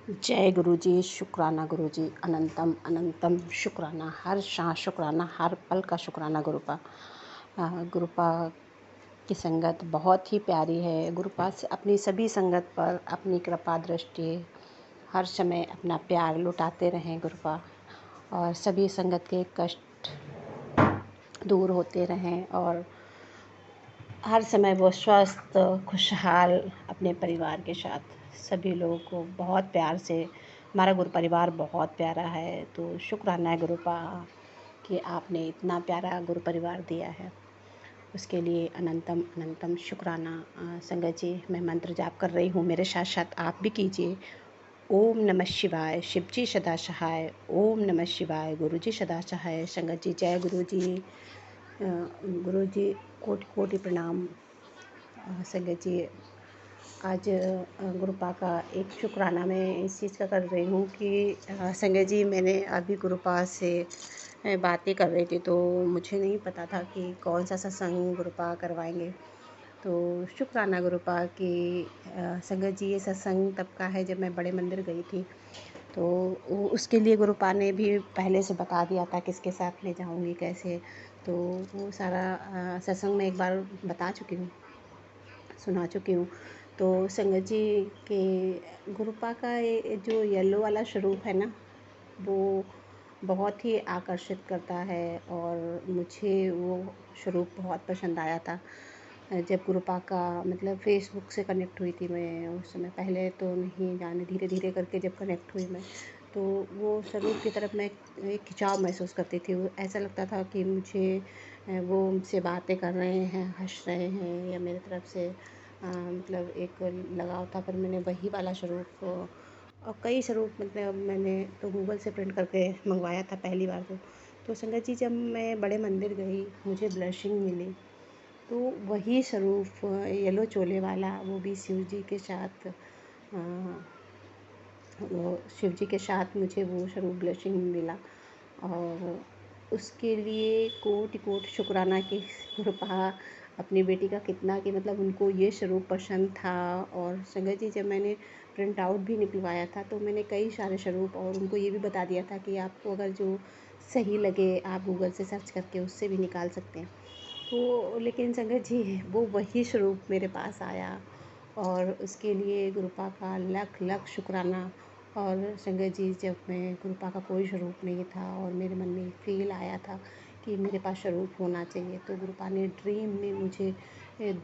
जय गुरु जी। शुक्राना गुरु जी। अनंतम अनंतम शुक्राना, हर सांस शुक्राना, हर पल का शुक्राना गुरुपा। गुरुपा की संगत बहुत ही प्यारी है। गुरुपा से अपनी सभी संगत पर अपनी कृपा दृष्टि हर समय अपना प्यार लुटाते रहें गुरुपा, और सभी संगत के कष्ट दूर होते रहें, और हर समय वो स्वस्थ खुशहाल अपने परिवार के साथ सभी लोगों को बहुत प्यार से, हमारा गुरु परिवार बहुत प्यारा है। तो शुक्राना है गुरुपा कि आपने इतना प्यारा गुरु परिवार दिया है, उसके लिए अनंतम अनंतम शुक्राना। संगत जी, मैं मंत्र जाप कर रही हूँ, मेरे साथ साथ आप भी कीजिए। ओम नमः शिवाय, शिव जी सदा सहाय। ओम नमः शिवाय, गुरु जी सदा सहाय। संगत जी, जय गुरु जी। गुरु जी कोटि कोटि प्रणाम। संगत जी, आज गुरुपा का एक शुक्राना मैं इस चीज़ का कर रही हूँ कि संगत जी, मैंने अभी गुरुपा से बातें कर रही थी, तो मुझे नहीं पता था कि कौन सा सत्संग गुरुपा करवाएंगे। तो शुक्राना गुरुपा की संगत जी, ये सत्संग तब का है जब मैं बड़े मंदिर गई थी, तो उसके लिए गुरुपा ने भी पहले से बता दिया था किसके साथ ले जाऊँगी कैसे। तो वो सारा सत्संग मैं एक बार बता चुकी हूँ, सुना चुकी हूँ। तो संगत जी के गुरुपा का ये जो येलो वाला स्वरूप है ना, वो बहुत ही आकर्षित करता है, और मुझे वो स्वरूप बहुत पसंद आया था। जब गुरुपा का मतलब फ़ेसबुक से कनेक्ट हुई थी मैं उस समय, पहले तो नहीं जाने, धीरे धीरे करके जब कनेक्ट हुई मैं, तो वो स्वरूप की तरफ मैं एक खिंचाव महसूस करती थी। वो ऐसा लगता था कि मुझे वो मुझसे बातें कर रहे हैं, हंस रहे हैं, या मेरी तरफ से मतलब एक लगाव था। पर मैंने वही वाला स्वरूप और कई स्वरूप मतलब मैंने तो गूगल से प्रिंट करके मंगवाया था पहली बार तो संगत जी, जब मैं बड़े मंदिर गई मुझे ब्लशिंग मिली, तो वही स्वरूप येलो चोले वाला, वो भी शिव जी के साथ वो शिव जी के साथ मुझे वो स्वरूप ब्लशिंग मिला। और उसके लिए कोटि कोटि शुक्राना कि गुरुपा अपनी बेटी का कितना कि मतलब उनको ये स्वरूप पसंद था। और संगत जी, जब मैंने प्रिंट आउट भी निकलवाया था तो मैंने कई सारे स्वरूप और उनको ये भी बता दिया था कि आपको अगर जो सही लगे आप गूगल से सर्च करके उससे भी निकाल सकते हैं। तो लेकिन संगत जी, वो वही स्वरूप मेरे पास आया, और उसके लिए गुरुपा का लख लख शुक्राना। और संगत जी, जब मैं गुरुपा का कोई स्वरूप नहीं था और मेरे मन में फ़ील आया था कि मेरे पास स्वरूप होना चाहिए, तो गुरुपा ने ड्रीम में मुझे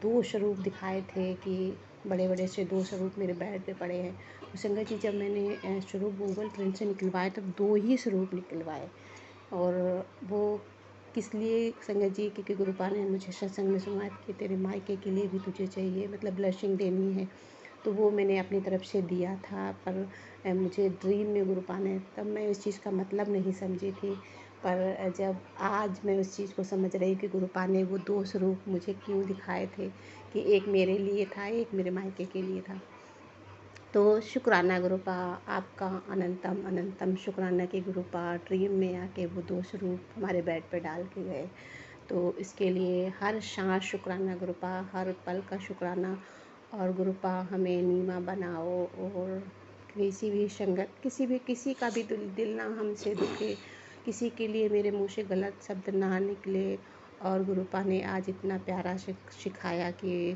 2 स्वरूप दिखाए थे कि बड़े बड़े से 2 स्वरूप मेरे बेड पे पड़े हैं। तो संगत जी, जब मैंने स्वरूप गूगल प्रिंट से निकलवाए तब 2 ही स्वरूप निकलवाए। और वो किस लिए संगत जी, क्योंकि गुरुपा ने मुझे सत्संग में सुनाया कि तेरे मायके के लिए भी तुझे चाहिए, मतलब ब्लशिंग देनी है। तो वो मैंने अपनी तरफ से दिया था, पर मुझे ड्रीम में गुरुपा ने, तब मैं इस चीज़ का मतलब नहीं समझी थी। पर जब आज मैं उस चीज़ को समझ रही कि गुरुपा ने वो 2 स्वरूप मुझे क्यों दिखाए थे, कि एक मेरे लिए था, एक मेरे मायके के लिए था। तो शुक्राना गुरुपा, आपका अनंतम अनंतम शुक्राना कि गुरुपा ड्रीम में आके वो 2 स्वरूप हमारे बेड पे डाल के गए। तो इसके लिए हर सांस शुक्राना गुरुपा, हर पल का शुक्राना। और गुरुपा हमें नीमा बनाओ, और किसी भी संगत, किसी का भी दिल ना हमसे दुखे, किसी के लिए मेरे मुँह से गलत शब्द ना निकले। और गुरुपा ने आज इतना प्यारा सिखाया कि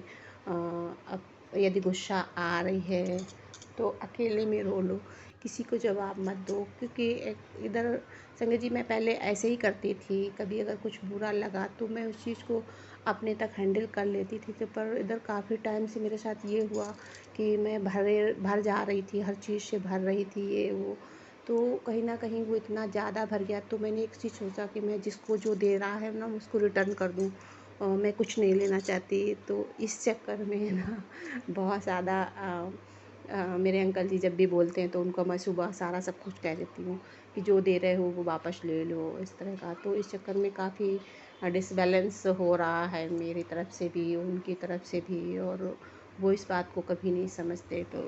अब यदि गुस्सा आ रही है तो अकेले में रो लो, किसी को जवाब मत दो। क्योंकि इधर संगत जी, मैं पहले ऐसे ही करती थी, कभी अगर कुछ बुरा लगा तो मैं उस चीज़ को अपने तक हैंडल कर लेती थी। तो पर इधर काफ़ी टाइम से मेरे साथ ये हुआ कि मैं भर जा रही थी, हर चीज़ से भर रही थी ये वो। तो कहीं ना कहीं वो इतना ज़्यादा भर गया, तो मैंने एक चीज़ सोचा कि मैं जिसको जो दे रहा है ना उसको रिटर्न कर दूँ, और मैं कुछ नहीं लेना चाहती। तो इस चक्कर में ना बहुत ज़्यादा मेरे अंकल जी जब भी बोलते हैं तो उनको मैं सुबह सारा सब कुछ कह देती हूँ कि जो दे रहे हो वो वापस ले लो, इस तरह का। तो इस चक्कर में काफ़ी डिसबैलेंस हो रहा है, मेरी तरफ से भी उनकी तरफ से भी, और वो इस बात को कभी नहीं समझते। तो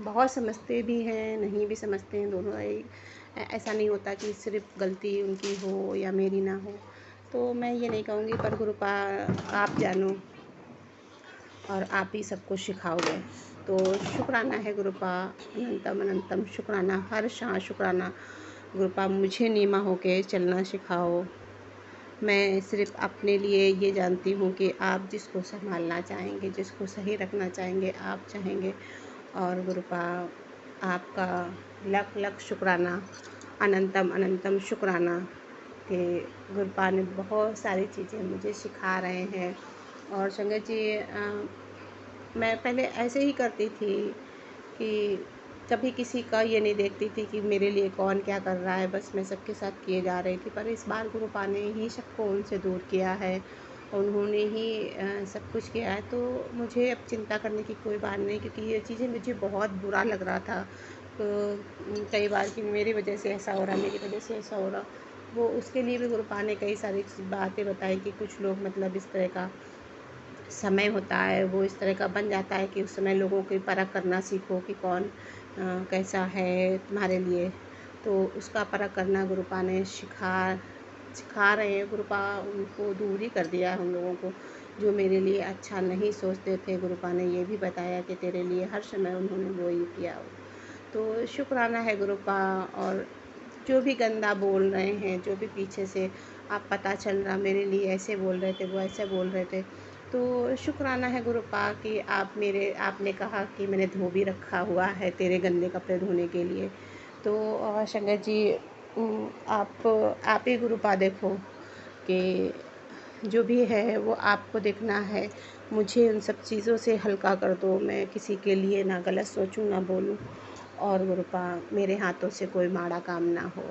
बहुत समझते भी हैं, नहीं भी समझते हैं, दोनों ऐसा नहीं होता कि सिर्फ गलती उनकी हो या मेरी ना हो। तो मैं ये नहीं कहूँगी, पर गुरुपा आप जानो और आप ही सब कुछ सिखाओगे। तो शुक्राना है गुरुपा, अनंतम अनंतम शुक्राना, हर शाह शुक्राना गुरुपा, मुझे नीमा होके चलना सिखाओ। मैं सिर्फ़ अपने लिए ये जानती हूँ कि आप जिसको सँभालना चाहेंगे, जिसको सही रखना चाहेंगे, आप चाहेंगे। और गुरुपा आपका लख लख शुक्राना, अनंतम अनंतम शुक्राना कि गुरुपा ने बहुत सारी चीज़ें मुझे सिखा रहे हैं। और संगत जी, मैं पहले ऐसे ही करती थी कि कभी किसी का ये नहीं देखती थी कि मेरे लिए कौन क्या कर रहा है, बस मैं सबके साथ किए जा रही थी। पर इस बार गुरुपा ने ही सबको उनसे दूर किया है, उन्होंने ही सब कुछ किया है। तो मुझे अब चिंता करने की कोई बात नहीं, क्योंकि ये चीज़ें मुझे बहुत बुरा लग रहा था। तो कई बार कि मेरी वजह से ऐसा हो रहा, मेरी वजह से ऐसा हो रहा, वो उसके लिए भी गुरुपा ने कई सारी बातें बताई कि कुछ लोग मतलब इस तरह का समय होता है, वो इस तरह का बन जाता है कि उस समय लोगों की परख करना सीखो कि कौन कैसा है तुम्हारे लिए। तो उसका परख करना गुरुपा ने सिखा रहे हैं। गुरुपा उनको दूर ही कर दिया है उन लोगों को जो मेरे लिए अच्छा नहीं सोचते थे। गुरुपा ने ये भी बताया कि तेरे लिए हर समय उन्होंने वो ही किया हो। तो शुक्राना है गुरुपा। और जो भी गंदा बोल रहे हैं, जो भी पीछे से आप पता चल रहा मेरे लिए ऐसे बोल रहे थे, वो ऐसे बोल रहे थे, तो शुक्राना है गुरुपा कि आपने कहा कि मैंने धो भी रखा हुआ है तेरे गंदे कपड़े धोने के लिए। तो शंकर जी, आप ही गुरुपा देखो कि जो भी है वो आपको देखना है। मुझे उन सब चीज़ों से हल्का कर दो, मैं किसी के लिए ना गलत सोचूं ना बोलूं। और गुरुपा मेरे हाथों से कोई माड़ा काम ना हो।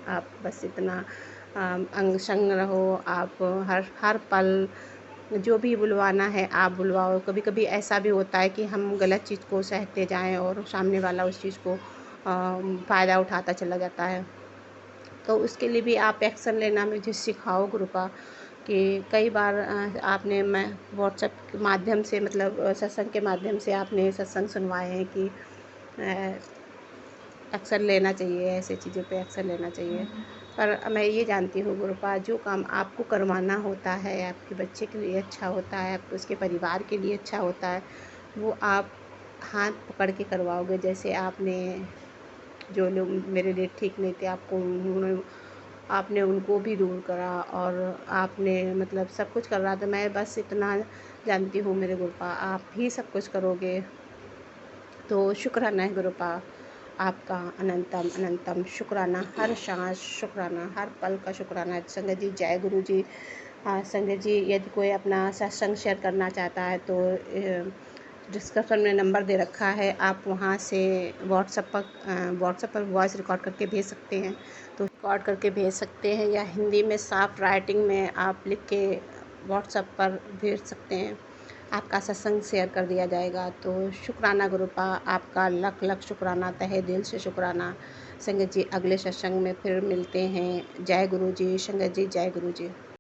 आप बस इतना अंग संग रहो। आप हर हर पल जो भी बुलवाना है आप बुलवाओ। कभी कभी ऐसा भी होता है कि हम गलत चीज़ को सहते जाएं और सामने वाला उस चीज़ को फ़ायदा उठाता चला जाता है। तो उसके लिए भी आप एक्शन लेना मुझे सिखाओ गुरुपा। कि कई बार आपने मैं व्हाट्सएप के माध्यम से मतलब सत्संग के माध्यम से आपने सत्संग सुनवाए हैं कि एक्शन लेना चाहिए, ऐसे चीज़ों पे एक्शन लेना चाहिए। पर मैं ये जानती हूँ गुरुपा, जो काम आपको करवाना होता है, आपके बच्चे के लिए अच्छा होता है, आपके उसके परिवार के लिए अच्छा होता है, वो आप हाथ पकड़ के करवाओगे। जैसे आपने जो लोग मेरे लिए ठीक नहीं थे, आपने उनको भी दूर करा और आपने मतलब सब कुछ कर रहा था। मैं बस इतना जानती हूँ मेरे गुरुपा, आप ही सब कुछ करोगे। तो शुक्राना है गुरुपा आपका, अनंतम अनंतम शुक्राना, हर सांस शुक्राना, हर पल का शुक्राना। संगत जी, जय गुरु जी। हाँ संगत जी, यदि कोई अपना सत्संग शेयर करना चाहता है तो डिस्क्रिप्शन में नंबर दे रखा है, आप वहाँ से व्हाट्सएप पर वॉइस रिकॉर्ड करके भेज सकते हैं। तो रिकॉर्ड करके भेज सकते हैं, या हिंदी में साफ राइटिंग में आप लिख के व्हाट्सएप पर भेज सकते हैं। आपका सत्संग शेयर कर दिया जाएगा। तो शुक्राना गुरुपा, आपका लख लख शुक्राना, तहे दिल से शुक्राना। संगत जी, अगले सत्संग में फिर मिलते हैं। जय गुरु जी। संगत जी, जय गुरु जी।